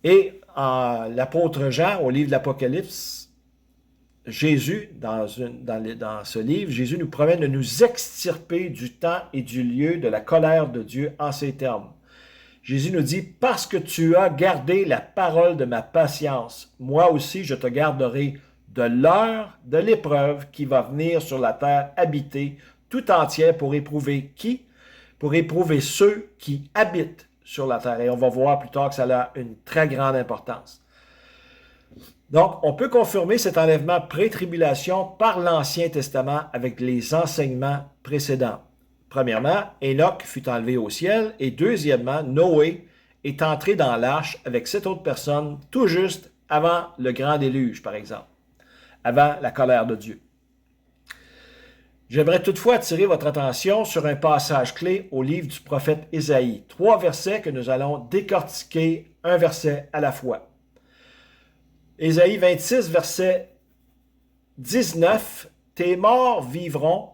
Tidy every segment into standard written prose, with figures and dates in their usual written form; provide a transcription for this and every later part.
Et l'apôtre Jean, au livre de l'Apocalypse, Jésus, dans ce livre, Jésus nous promet de nous extirper du temps et du lieu de la colère de Dieu en ces termes. Jésus nous dit, parce que tu as gardé la parole de ma patience, moi aussi je te garderai de l'heure de l'épreuve qui va venir sur la terre habitée tout entière pour éprouver qui? Pour éprouver ceux qui habitent sur la terre. Et on va voir plus tard que ça a une très grande importance. Donc, on peut confirmer cet enlèvement pré-tribulation par l'Ancien Testament avec les enseignements précédents. Premièrement, Enoch fut enlevé au ciel et deuxièmement, Noé est entré dans l'arche avec 7 autres personnes tout juste avant le grand déluge, par exemple, avant la colère de Dieu. J'aimerais toutefois attirer votre attention sur un passage clé au livre du prophète Ésaïe. 3 versets que nous allons décortiquer un verset à la fois. Ésaïe 26, verset 19. « Tes morts vivront,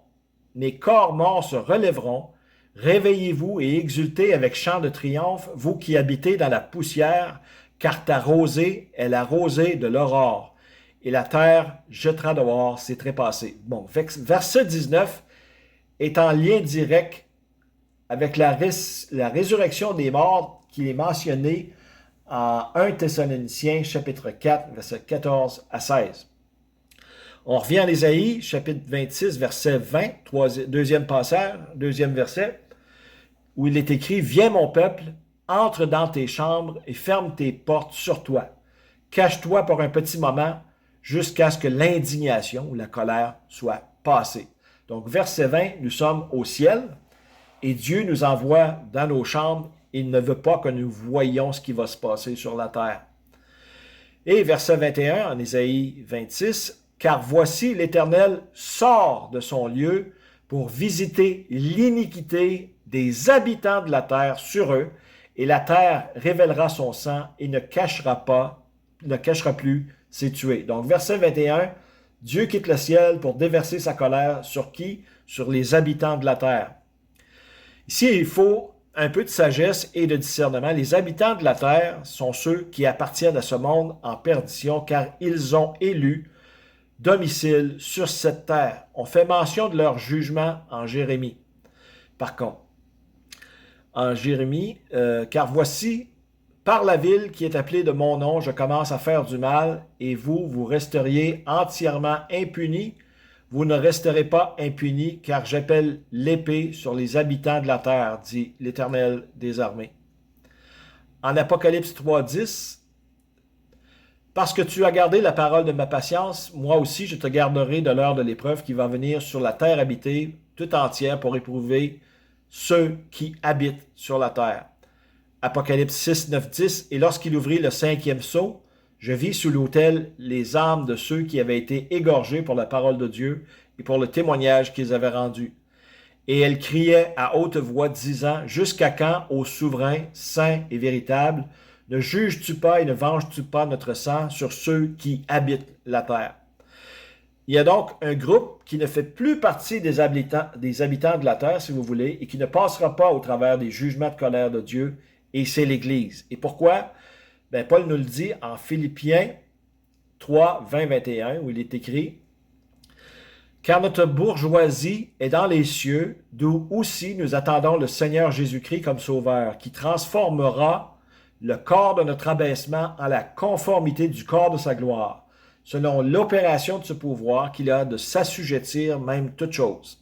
mes corps morts se relèveront. Réveillez-vous et exultez avec chant de triomphe, vous qui habitez dans la poussière, car ta rosée est la rosée de l'aurore. Et la terre jettera dehors ses trépassés. » Bon, verset 19 est en lien direct avec la résurrection des morts qui est mentionnée en 1 Thessaloniciens, chapitre 4, versets 14 à 16. On revient à Ésaïe, chapitre 26, verset 20, deuxième passage, deuxième verset, où il est écrit « Viens mon peuple, entre dans tes chambres et ferme tes portes sur toi. Cache-toi pour un petit moment jusqu'à ce que l'indignation ou la colère soit passée. » Donc, verset 20, nous sommes au ciel et Dieu nous envoie dans nos chambres. Il ne veut pas que nous voyions ce qui va se passer sur la terre. Et verset 21 en Ésaïe 26, « Car voici l'Éternel sort de son lieu pour visiter l'iniquité des habitants de la terre sur eux, et la terre révélera son sang et ne cachera plus ses tués. » Donc verset 21, Dieu quitte le ciel pour déverser sa colère sur qui? Sur les habitants de la terre. Ici, il faut un peu de sagesse et de discernement. Les habitants de la terre sont ceux qui appartiennent à ce monde en perdition, car ils ont élu domicile sur cette terre. On fait mention de leur jugement en Jérémie. Par contre, en Jérémie, car voici, par la ville qui est appelée de mon nom, je commence à faire du mal, et vous resteriez entièrement impunis. Vous ne resterez pas impunis, car j'appelle l'épée sur les habitants de la terre, dit l'Éternel des armées. En Apocalypse 3.10, « Parce que tu as gardé la parole de ma patience, moi aussi je te garderai de l'heure de l'épreuve qui va venir sur la terre habitée tout entière pour éprouver ceux qui habitent sur la terre. » Apocalypse 6, 9, 10, « Et lorsqu'il ouvrit le 5e sceau, je vis sous l'autel les âmes de ceux qui avaient été égorgés pour la parole de Dieu et pour le témoignage qu'ils avaient rendu. Et elles criaient à haute voix, disant, « Jusqu'à quand, ô souverain, saint et véritable, ne juges-tu pas et ne venges-tu pas notre sang sur ceux qui habitent la terre? » Il y a donc un groupe qui ne fait plus partie des habitants de la terre, si vous voulez, et qui ne passera pas au travers des jugements de colère de Dieu, et c'est l'Église. Et pourquoi? Ben, Paul nous le dit en Philippiens 3, 20, 21, où il est écrit « Car notre bourgeoisie est dans les cieux, d'où aussi nous attendons le Seigneur Jésus-Christ comme Sauveur, qui transformera le corps de notre abaissement en la conformité du corps de sa gloire, selon l'opération de ce pouvoir qu'il a de s'assujettir même toutes choses. »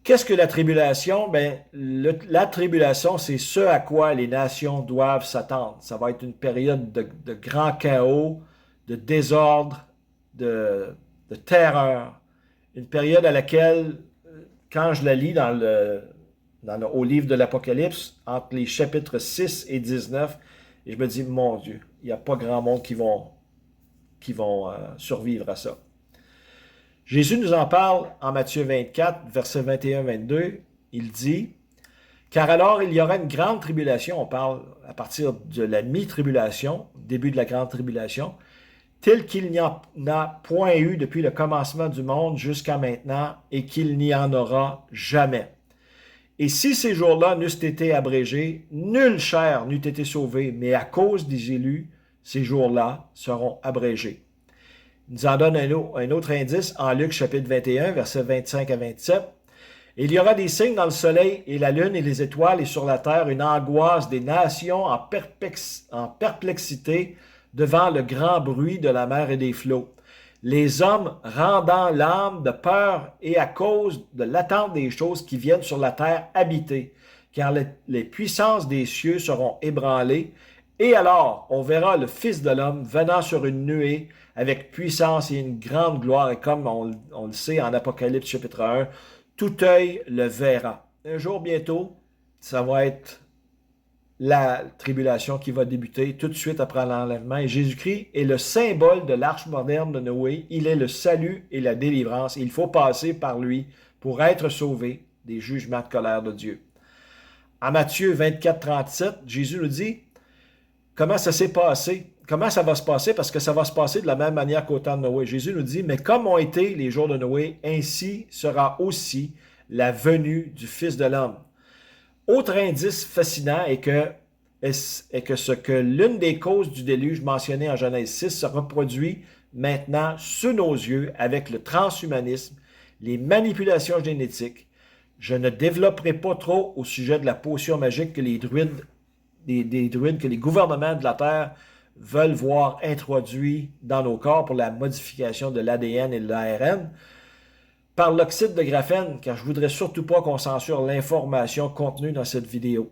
Qu'est-ce que la tribulation? Ben, la tribulation, c'est ce à quoi les nations doivent s'attendre. Ça va être une période de grand chaos, de désordre, de terreur. Une période à laquelle, quand je la lis au livre de l'Apocalypse, entre les chapitres 6 et 19, et je me dis, mon Dieu, il n'y a pas grand monde qui vont survivre à ça. Jésus nous en parle en Matthieu 24, versets 21-22. Il dit, « Car alors il y aura une grande tribulation, on parle à partir de la mi-tribulation, début de la grande tribulation, telle qu'il n'y en a point eu depuis le commencement du monde jusqu'à maintenant et qu'il n'y en aura jamais. Et si ces jours-là n'eussent été abrégés, nulle chair n'eût été sauvée, mais à cause des élus, ces jours-là seront abrégés. Il nous en donne un autre indice en Luc chapitre 21, versets 25 à 27. Il y aura des signes dans le soleil et la lune et les étoiles et sur la terre une angoisse des nations en perplexité devant le grand bruit de la mer et des flots. Les hommes rendant l'âme de peur et à cause de l'attente des choses qui viennent sur la terre habitée, car les puissances des cieux seront ébranlées. Et alors, on verra le Fils de l'homme venant sur une nuée avec puissance et une grande gloire. Et comme on le sait en Apocalypse chapitre 1, tout œil le verra. Un jour bientôt, ça va être la tribulation qui va débuter tout de suite après l'enlèvement. Et Jésus-Christ est le symbole de l'arche moderne de Noé. Il est le salut et la délivrance. Il faut passer par lui pour être sauvé des jugements de colère de Dieu. En Matthieu 24, 37, Jésus nous dit comment ça s'est passé. Comment ça va se passer? Parce que ça va se passer de la même manière qu'au temps de Noé. Jésus nous dit, mais comme ont été les jours de Noé, ainsi sera aussi la venue du Fils de l'homme. Autre indice fascinant est que l'une des causes du déluge mentionné en Genèse 6 se reproduit maintenant sous nos yeux avec le transhumanisme, les manipulations génétiques. Je ne développerai pas trop au sujet de la potion magique que les druides, que les gouvernements de la Terre veulent voir introduit dans nos corps pour la modification de l'ADN et de l'ARN par l'oxyde de graphène, car je ne voudrais surtout pas qu'on censure l'information contenue dans cette vidéo,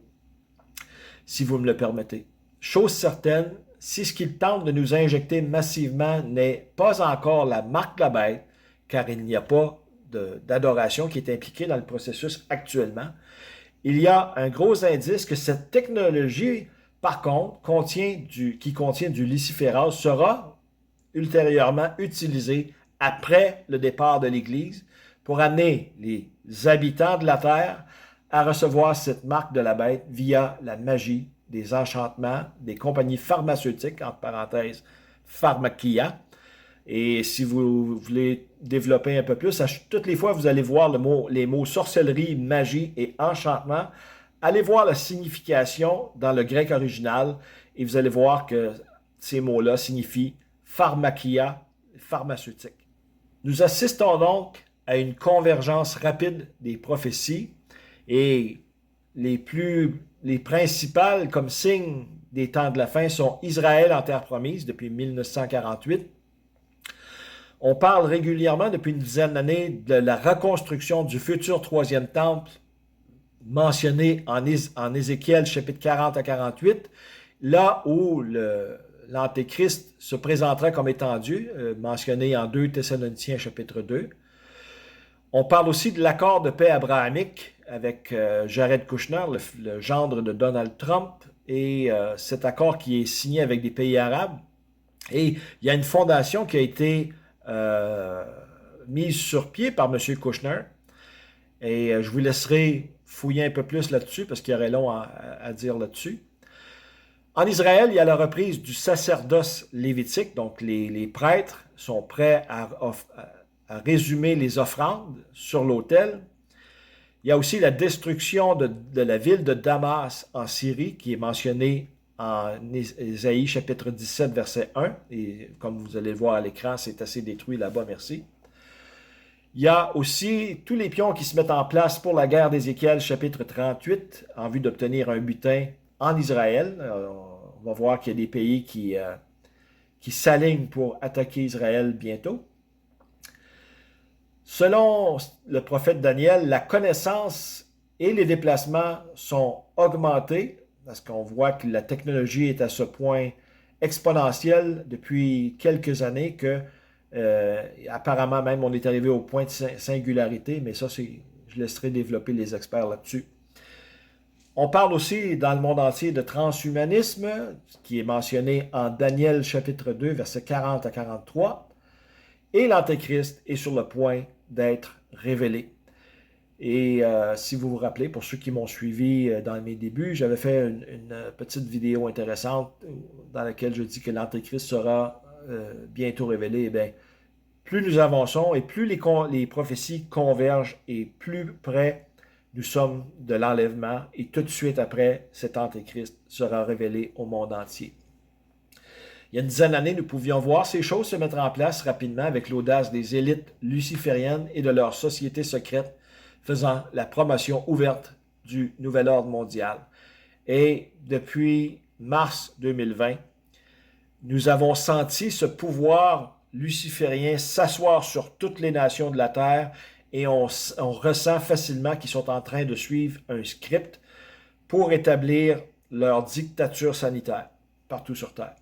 si vous me le permettez. Chose certaine, si ce qu'ils tentent de nous injecter massivement n'est pas encore la marque de la bête, car il n'y a pas d'adoration qui est impliquée dans le processus actuellement, il y a un gros indice que cette technologie, par contre, qui contient du luciférase, sera ultérieurement utilisée après le départ de l'Église pour amener les habitants de la terre à recevoir cette marque de la bête via la magie, des enchantements, des compagnies pharmaceutiques, entre parenthèses, pharmakia. Et si vous voulez développer un peu plus, toutes les fois que vous allez voir les mots sorcellerie, magie et enchantement, allez voir la signification dans le grec original et vous allez voir que ces mots-là signifient pharmakia, pharmaceutique. Nous assistons donc à une convergence rapide des prophéties et les principales comme signes des temps de la fin sont Israël en terre promise depuis 1948. On parle régulièrement depuis une dizaine d'années de la reconstruction du futur troisième temple mentionné en Ézéchiel chapitre 40 à 48, là où l'Antéchrist se présentera comme étant Dieu, mentionné en 2 Thessaloniciens chapitre 2. On parle aussi de l'accord de paix abrahamique avec Jared Kushner, le gendre de Donald Trump, et cet accord qui est signé avec des pays arabes. Et il y a une fondation qui a été mise sur pied par M. Kushner, et je vous laisserai fouiller un peu plus là-dessus, parce qu'il y aurait long à dire là-dessus. En Israël, il y a la reprise du sacerdoce lévitique, donc les prêtres sont prêts à résumer les offrandes sur l'autel. Il y a aussi la destruction de la ville de Damas en Syrie, qui est mentionnée en Ésaïe chapitre 17, verset 1. Et comme vous allez le voir à l'écran, c'est assez détruit là-bas, merci. Il y a aussi tous les pions qui se mettent en place pour la guerre d'Ézéchiel chapitre 38, en vue d'obtenir un butin en Israël. On va voir qu'il y a des pays qui s'alignent pour attaquer Israël bientôt. Selon le prophète Daniel, la connaissance et les déplacements sont augmentés parce qu'on voit que la technologie est à ce point exponentielle depuis quelques années que apparemment même on est arrivé au point de singularité, mais ça, je laisserai développer les experts là-dessus. On parle aussi dans le monde entier de transhumanisme, qui est mentionné en Daniel chapitre 2, versets 40 à 43, et l'Antéchrist est sur le point d'être révélé. Et si vous vous rappelez, pour ceux qui m'ont suivi dans mes débuts, j'avais fait une petite vidéo intéressante dans laquelle je dis que l'Antéchrist sera bientôt révélé. Eh bien, plus nous avançons et plus les prophéties convergent et plus près Nous sommes de l'enlèvement et tout de suite après, cet Antéchrist sera révélé au monde entier. Il y a une dizaine d'années, nous pouvions voir ces choses se mettre en place rapidement avec l'audace des élites lucifériennes et de leurs sociétés secrètes faisant la promotion ouverte du nouvel ordre mondial. Et depuis mars 2020, nous avons senti ce pouvoir luciférien s'asseoir sur toutes les nations de la Terre et on ressent facilement qu'ils sont en train de suivre un script pour établir leur dictature sanitaire partout sur Terre.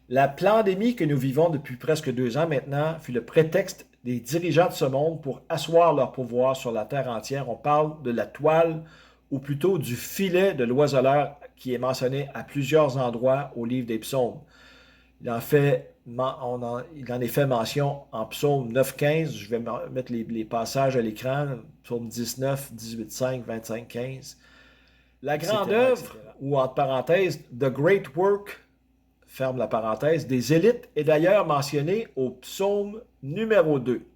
La pandémie que nous vivons depuis presque 2 ans maintenant fut le prétexte des dirigeants de ce monde pour asseoir leur pouvoir sur la terre entière. On parle de la toile, ou plutôt du filet de l'oiseleur qui est mentionné à plusieurs endroits au livre des psaumes. Il en est fait mention en psaume 9-15. Je vais mettre les passages à l'écran. Psaume 19, 18-5, 25-15. La grande œuvre, ou entre parenthèses, The Great Work, ferme la parenthèse, des élites est d'ailleurs mentionné au psaume numéro 2,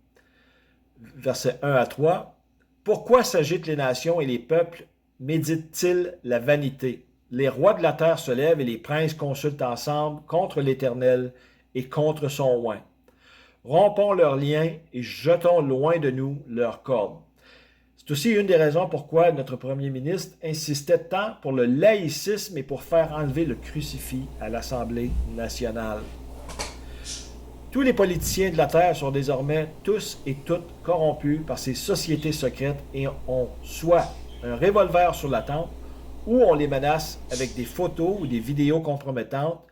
versets 1 à 3. Pourquoi s'agitent les nations et les peuples, méditent-ils la vanité? Les rois de la terre se lèvent et les princes consultent ensemble contre l'Éternel et contre son oint. Rompons leurs liens et jetons loin de nous leurs cordes. C'est aussi une des raisons pourquoi notre premier ministre insistait tant pour le laïcisme et pour faire enlever le crucifix à l'Assemblée nationale. Tous les politiciens de la Terre sont désormais tous et toutes corrompus par ces sociétés secrètes et ont soit un revolver sur la tempe ou on les menace avec des photos ou des vidéos compromettantes,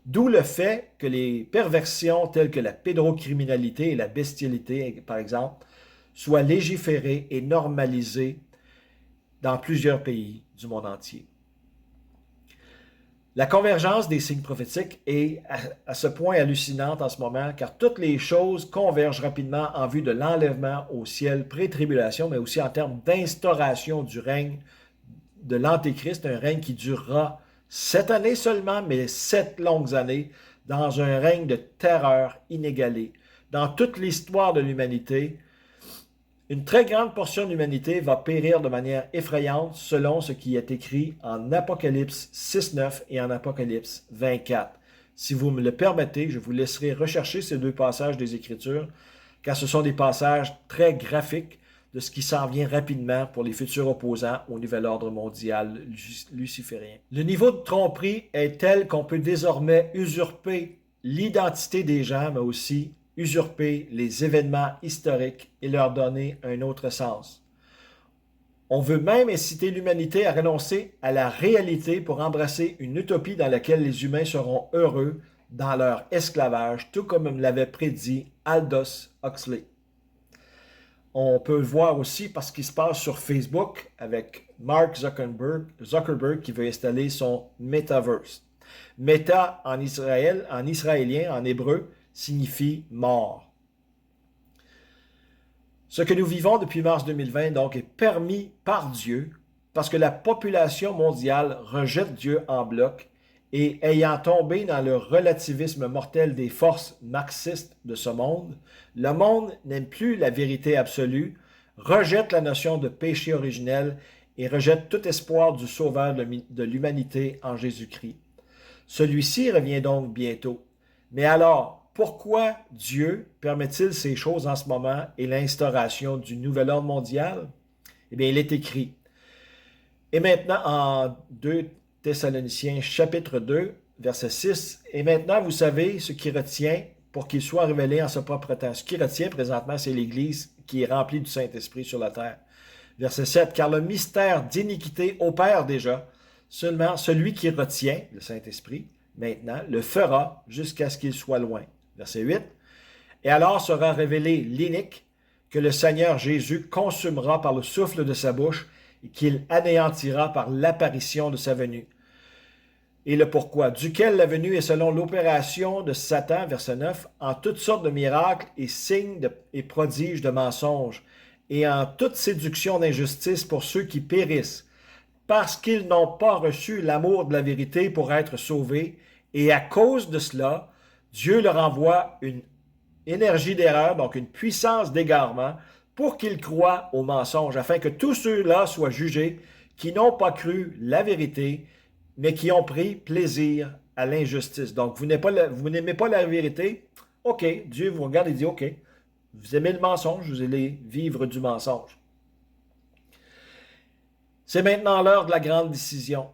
d'où le fait que les perversions telles que la pédocriminalité et la bestialité, par exemple, soient légiférées et normalisées dans plusieurs pays du monde entier. La convergence des signes prophétiques est à ce point hallucinante en ce moment, car toutes les choses convergent rapidement en vue de l'enlèvement au ciel pré-tribulation, mais aussi en termes d'instauration du règne de l'Antéchrist, un règne qui durera 7 années seulement, mais 7 longues années, dans un règne de terreur inégalé. Dans toute l'histoire de l'humanité, une très grande portion de l'humanité va périr de manière effrayante selon ce qui est écrit en Apocalypse 6.9 et en Apocalypse 24. Si vous me le permettez, je vous laisserai rechercher ces 2 passages des Écritures, car ce sont des passages très graphiques de ce qui s'en vient rapidement pour les futurs opposants au nouvel ordre mondial luciférien. Le niveau de tromperie est tel qu'on peut désormais usurper l'identité des gens, mais aussi usurper les événements historiques et leur donner un autre sens. On veut même inciter l'humanité à renoncer à la réalité pour embrasser une utopie dans laquelle les humains seront heureux dans leur esclavage, tout comme l'avait prédit Aldous Huxley. On peut le voir aussi parce qu'il se passe sur Facebook avec Mark Zuckerberg qui veut installer son Metaverse. Meta en israélien, en hébreu, signifie mort. Ce que nous vivons depuis mars 2020 donc est permis par Dieu parce que la population mondiale rejette Dieu en bloc et ayant tombé dans le relativisme mortel des forces marxistes de ce monde, le monde n'aime plus la vérité absolue, rejette la notion de péché originel et rejette tout espoir du sauveur de l'humanité en Jésus-Christ. Celui-ci revient donc bientôt. Mais alors, pourquoi Dieu permet-il ces choses en ce moment et l'instauration du nouvel ordre mondial? Eh bien, il est écrit. Et maintenant, en 2 Thessaloniciens, chapitre 2, verset 6, « Et maintenant, vous savez ce qui retient pour qu'il soit révélé en ce propre temps. » Ce qui retient présentement, c'est l'Église qui est remplie du Saint-Esprit sur la terre. Verset 7, « Car le mystère d'iniquité opère déjà. Seulement, celui qui retient, le Saint-Esprit, maintenant, le fera jusqu'à ce qu'il soit loin. » Verset 8. « Et alors sera révélé l'inique que le Seigneur Jésus consumera par le souffle de sa bouche et qu'il anéantira par l'apparition de sa venue. Et le pourquoi, duquel la venue est selon l'opération de Satan, verset 9, en toutes sortes de miracles et signes et prodiges de mensonges, et en toute séduction d'injustice pour ceux qui périssent, parce qu'ils n'ont pas reçu l'amour de la vérité pour être sauvés, et à cause de cela, Dieu leur envoie une énergie d'erreur, donc une puissance d'égarement, pour qu'ils croient au mensonge, afin que tous ceux-là soient jugés qui n'ont pas cru la vérité, mais qui ont pris plaisir à l'injustice. Donc, vous n'aimez pas la vérité, OK, Dieu vous regarde et dit, OK, vous aimez le mensonge, vous allez vivre du mensonge. C'est maintenant l'heure de la grande décision.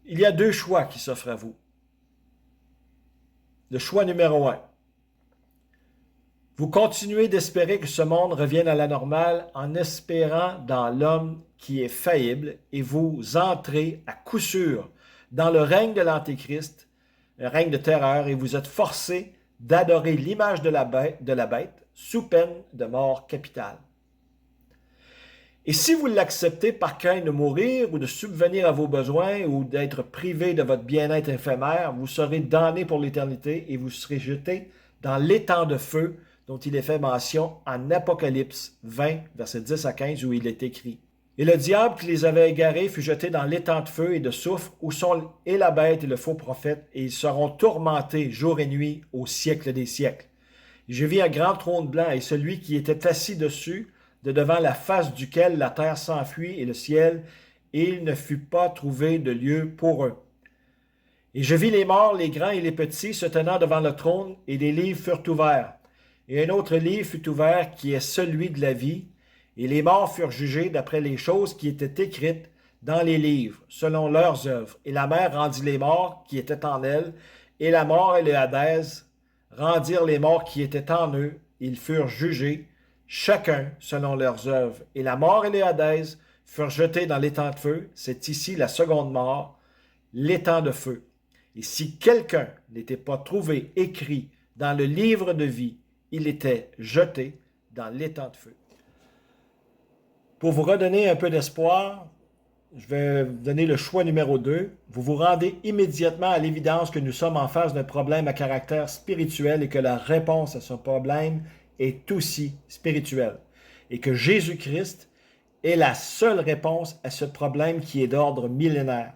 Il y a 2 choix qui s'offrent à vous. Le choix numéro 1. Vous continuez d'espérer que ce monde revienne à la normale en espérant dans l'homme qui est faillible et vous entrez à coup sûr dans le règne de l'Antéchrist, le règne de terreur, et vous êtes forcé d'adorer l'image de la bête sous peine de mort capitale. Et si vous l'acceptez par crainte de mourir ou de subvenir à vos besoins ou d'être privé de votre bien-être éphémère, vous serez damné pour l'éternité et vous serez jeté dans l'étang de feu dont il est fait mention en Apocalypse 20, versets 10 à 15, où il est écrit. Et le diable qui les avait égarés fut jeté dans l'étang de feu et de soufre, où sont et la bête et le faux prophète, et ils seront tourmentés jour et nuit au siècle des siècles. Et je vis un grand trône blanc, et celui qui était assis dessus, de devant la face duquel la terre s'enfuit et le ciel, et il ne fut pas trouvé de lieu pour eux. Et je vis les morts, les grands et les petits, se tenant devant le trône, et des livres furent ouverts. Et un autre livre fut ouvert qui est celui de la vie, et les morts furent jugés d'après les choses qui étaient écrites dans les livres, selon leurs œuvres. Et la mer rendit les morts qui étaient en elle, et la mort et le Hadès rendirent les morts qui étaient en eux. Ils furent jugés, chacun selon leurs œuvres. Et la mort et le Hadès furent jetés dans l'étang de feu. C'est ici la seconde mort, l'étang de feu. Et si quelqu'un n'était pas trouvé écrit dans le livre de vie, il était jeté dans l'étang de feu. Pour vous redonner un peu d'espoir, je vais vous donner le choix numéro 2. Vous vous rendez immédiatement à l'évidence que nous sommes en face d'un problème à caractère spirituel et que la réponse à ce problème est aussi spirituelle. Et que Jésus-Christ est la seule réponse à ce problème qui est d'ordre millénaire.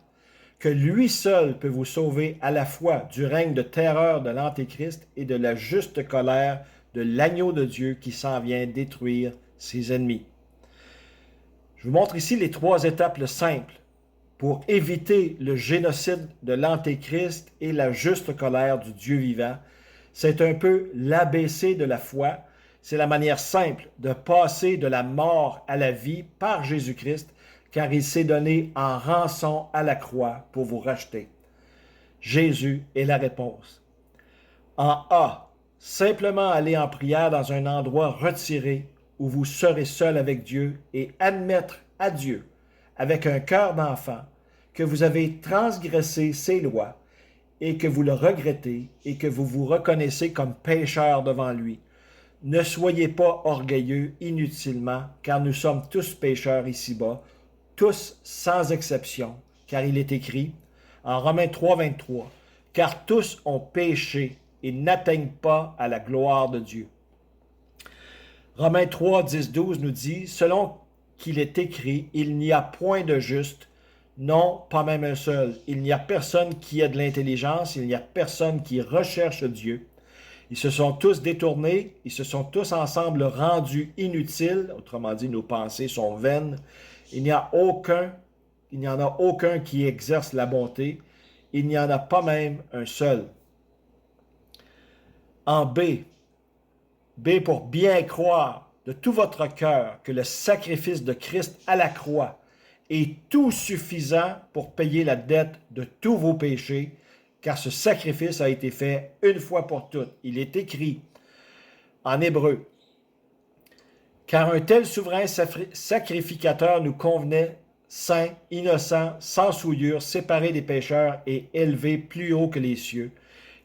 Que lui seul peut vous sauver à la fois du règne de terreur de l'Antéchrist et de la juste colère de l'agneau de Dieu qui s'en vient détruire ses ennemis. Je vous montre ici les 3 étapes simples pour éviter le génocide de l'Antéchrist et la juste colère du Dieu vivant. C'est un peu l'ABC de la foi. C'est la manière simple de passer de la mort à la vie par Jésus-Christ, car il s'est donné en rançon à la croix pour vous racheter. Jésus est la réponse. En A, simplement aller en prière dans un endroit retiré où vous serez seul avec Dieu et admettre à Dieu, avec un cœur d'enfant, que vous avez transgressé ses lois et que vous le regrettez et que vous vous reconnaissez comme pécheur devant lui. Ne soyez pas orgueilleux inutilement, car nous sommes tous pécheurs ici-bas, tous sans exception, car il est écrit en Romains 3, 23, « Car tous ont péché et n'atteignent pas à la gloire de Dieu. » Romains 3, 10, 12 nous dit, « Selon qu'il est écrit, il n'y a point de juste, non, pas même un seul. Il n'y a personne qui ait de l'intelligence, il n'y a personne qui recherche Dieu. Ils se sont tous détournés, ils se sont tous ensemble rendus inutiles, autrement dit, nos pensées sont vaines. Il n'y en a aucun qui exerce la bonté. Il n'y en a pas même un seul. » En B pour bien croire de tout votre cœur que le sacrifice de Christ à la croix est tout suffisant pour payer la dette de tous vos péchés, car ce sacrifice a été fait une fois pour toutes. Il est écrit en hébreu, « Car un tel souverain sacrificateur nous convenait, saint, innocent, sans souillure, séparé des pécheurs et élevé plus haut que les cieux,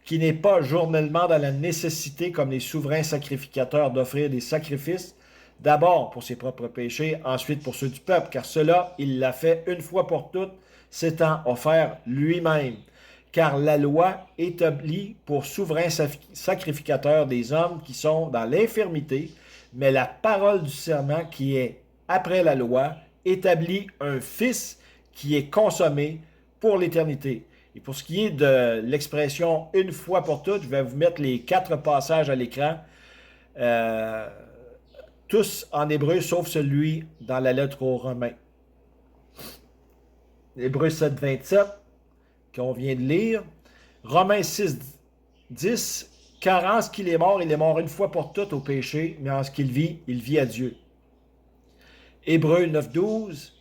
qui n'est pas journellement dans la nécessité comme les souverains sacrificateurs d'offrir des sacrifices, d'abord pour ses propres péchés, ensuite pour ceux du peuple, car cela, il l'a fait une fois pour toutes, s'étant offert lui-même. Car la loi établit pour souverain sacrificateur des hommes qui sont dans l'infirmité, mais la parole du serment qui est après la loi établit un fils qui est consommé pour l'éternité. » Et pour ce qui est de l'expression « une fois pour toutes », je vais vous mettre les 4 passages à l'écran. tous en hébreu, sauf celui dans la lettre aux Romains. Hébreu 7, 27, qu'on vient de lire. Romains 6, 10, car en ce qu'il est mort, il est mort une fois pour toutes au péché, mais en ce qu'il vit à Dieu. Hébreu 9, 12,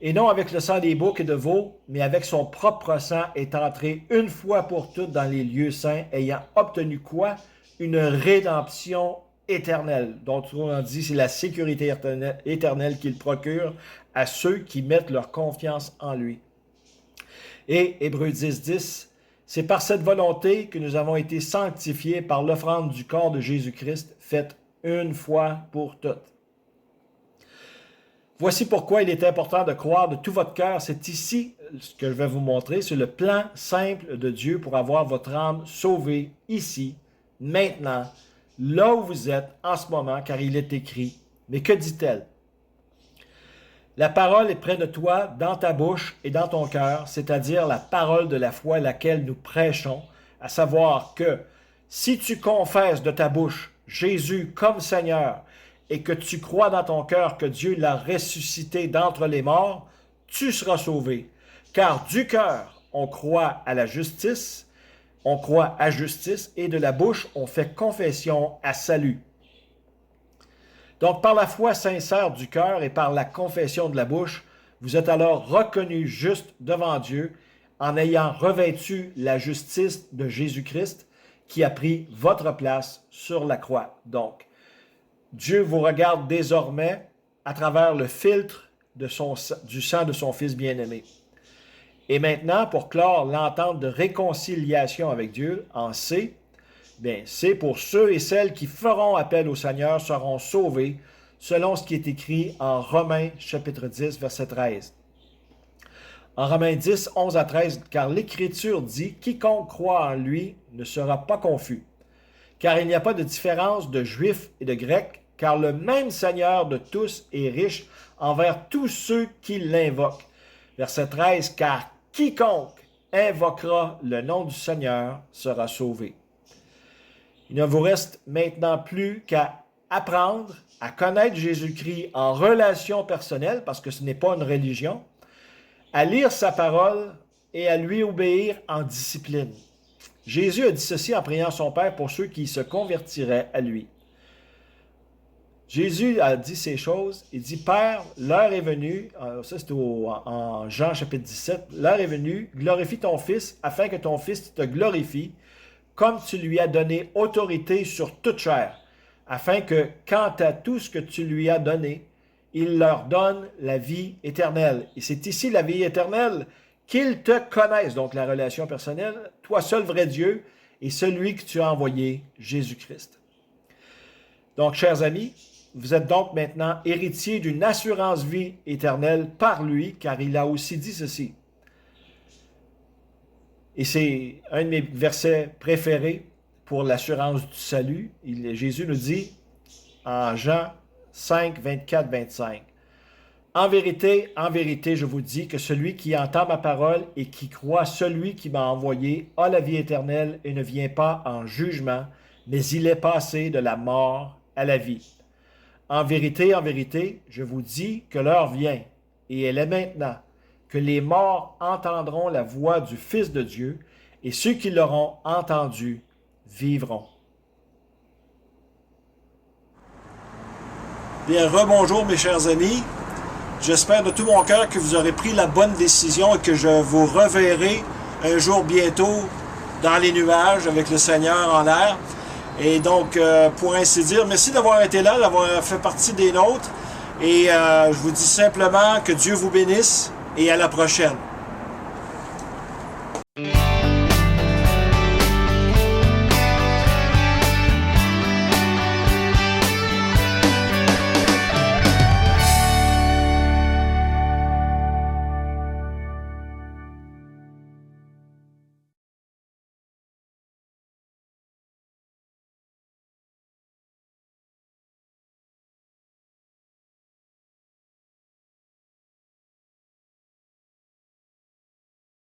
et non avec le sang des boucs et de veaux, mais avec son propre sang est entré une fois pour toutes dans les lieux saints, ayant obtenu quoi? Une rédemption éternelle. Donc, on dit, c'est la sécurité éternelle qu'il procure à ceux qui mettent leur confiance en lui. Et Hébreu 10, 10, c'est par cette volonté que nous avons été sanctifiés par l'offrande du corps de Jésus-Christ, faite une fois pour toutes. Voici pourquoi il est important de croire de tout votre cœur. C'est ici ce que je vais vous montrer. C'est le plan simple de Dieu pour avoir votre âme sauvée ici, maintenant, là où vous êtes en ce moment, car il est écrit. Mais que dit-elle? La parole est près de toi, dans ta bouche et dans ton cœur, c'est-à-dire la parole de la foi laquelle nous prêchons, à savoir que si tu confesses de ta bouche Jésus comme Seigneur et que tu crois dans ton cœur que Dieu l'a ressuscité d'entre les morts, tu seras sauvé. Car du cœur, on croit à la justice, on croit à justice, et de la bouche, on fait confession à salut. Donc, par la foi sincère du cœur et par la confession de la bouche, vous êtes alors reconnus justes devant Dieu en ayant revêtu la justice de Jésus-Christ qui a pris votre place sur la croix. Donc, Dieu vous regarde désormais à travers le filtre du sang de son Fils bien-aimé. Et maintenant, pour clore l'entente de réconciliation avec Dieu en C, bien, c'est pour ceux et celles qui feront appel au Seigneur seront sauvés, selon ce qui est écrit en Romains chapitre 10, verset 13. En Romains 10, 11 à 13, car l'Écriture dit « Quiconque croit en lui ne sera pas confus, car il n'y a pas de différence de Juifs et de Grecs, car le même Seigneur de tous est riche envers tous ceux qui l'invoquent. » Verset 13, « Car quiconque invoquera le nom du Seigneur sera sauvé. » Il ne vous reste maintenant plus qu'à apprendre à connaître Jésus-Christ en relation personnelle, parce que ce n'est pas une religion, à lire sa parole et à lui obéir en discipline. Jésus a dit ceci en priant son Père pour ceux qui se convertiraient à lui. Jésus a dit ces choses, il dit « Père, l'heure est venue », ça c'est en Jean chapitre 17, « L'heure est venue, glorifie ton Fils, afin que ton Fils te glorifie, comme tu lui as donné autorité sur toute chair, afin que, quant à tout ce que tu lui as donné, il leur donne la vie éternelle. » Et c'est ici la vie éternelle, qu'ils te connaissent, donc la relation personnelle, toi seul vrai Dieu, et celui que tu as envoyé, Jésus-Christ. Donc, chers amis, vous êtes donc maintenant héritiers d'une assurance vie éternelle par lui, car il a aussi dit ceci. Et c'est un de mes versets préférés pour l'assurance du salut. Jésus nous dit en Jean 5, 24, 25. En vérité, je vous dis que celui qui entend ma parole et qui croit celui qui m'a envoyé a la vie éternelle et ne vient pas en jugement, mais il est passé de la mort à la vie. En vérité, je vous dis que l'heure vient, et elle est maintenant, que les morts entendront la voix du Fils de Dieu, et ceux qui l'auront entendu vivront. Bien, rebonjour mes chers amis. J'espère de tout mon cœur que vous aurez pris la bonne décision et que je vous reverrai un jour bientôt dans les nuages avec le Seigneur en l'air. Et donc, pour ainsi dire, merci d'avoir été là, d'avoir fait partie des nôtres. Et je vous dis simplement que Dieu vous bénisse et à la prochaine.